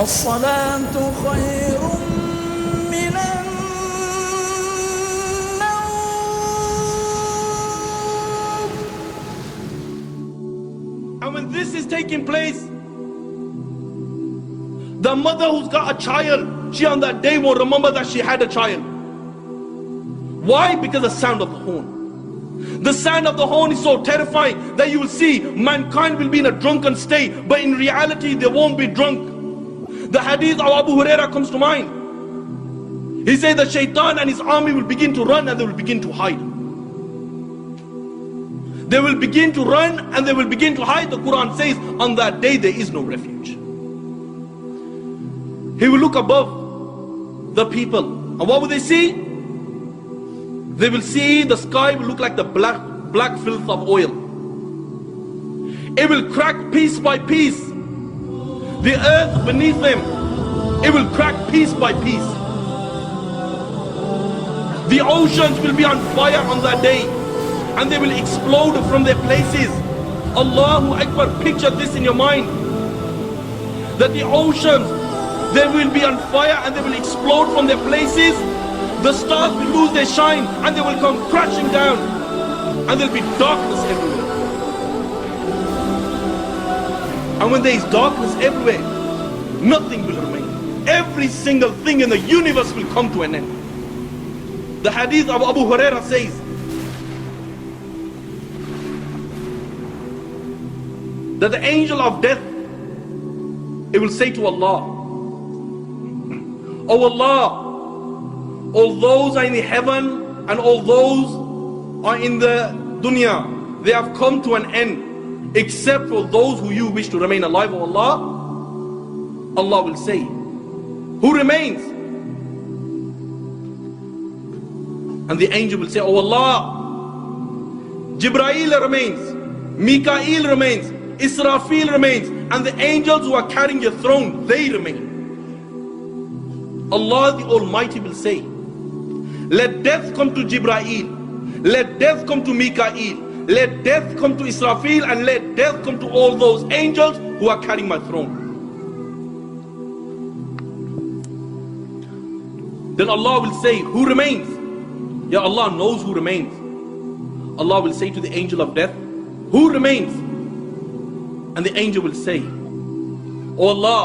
الصلاة خير من النوم. And when this is taking place, the mother who's got a child, she on that day won't remember that she had a child. Why? Because the sound of the horn. The sound of the horn is so terrifying that you will see mankind will be in a drunken state, but in reality they won't be drunk. The hadith of Abu Huraira comes to mind. He said that Shaitan and his army will begin to run and they will begin to hide. They will begin to run and they will begin to hide. The Quran says on that day there is no refuge. He will look above the people, and what will they see? They will see the sky will look like the black filth of oil. It will crack piece by piece. The earth beneath them, it will crack piece by piece. The oceans will be on fire on that day, and they will explode from their places. Allahu Akbar, picture this in your mind. That the oceans, they will be on fire and they will explode from their places. The stars will lose their shine and they will come crashing down, and there will be darkness everywhere. And when there is darkness everywhere, nothing will remain. Every single thing in the universe will come to an end. The hadith of Abu Huraira says that the angel of death, it will say to Allah, "Oh Allah, all those are in the heaven and all those are in the dunya, they have come to an end, except for those who you wish to remain alive, O Allah." Allah will say, "Who remains?" And the angel will say, "Oh Allah, Jibreel remains, Mikael remains, Israfil remains, and the angels who are carrying your throne, they remain." Allah the Almighty will say, "Let death come to Jibreel, let death come to Mikael, let death come to Israfil, and let death come to all those angels who are carrying my throne." Then Allah will say, "Who remains?" Ya Allah knows who remains. Allah will say to the angel of death, "Who remains?" And the angel will say, "Oh Allah,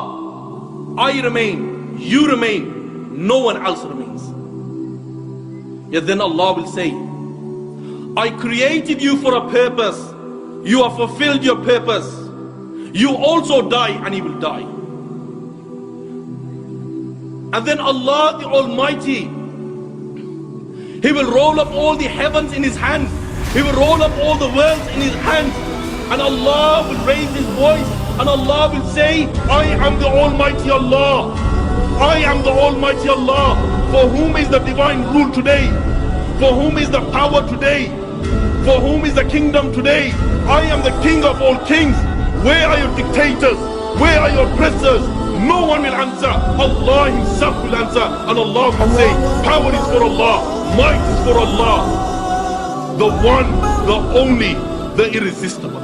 I remain, you remain, no one else remains." Yet then Allah will say, "I created you for a purpose. You have fulfilled your purpose. You also die and you will die." And then Allah the Almighty, He will roll up all the heavens in His hands. He will roll up all the worlds in His hands. And Allah will raise His voice and Allah will say, "I am the Almighty Allah. I am the Almighty Allah. For whom is the divine rule today? For whom is the power today? For whom is the kingdom today? I am the King of all kings. Where are your dictators? Where are your oppressors?" No one will answer. Allah Himself will answer. And Allah will say, "Power is for Allah. Might is for Allah. The one, the only, the irresistible."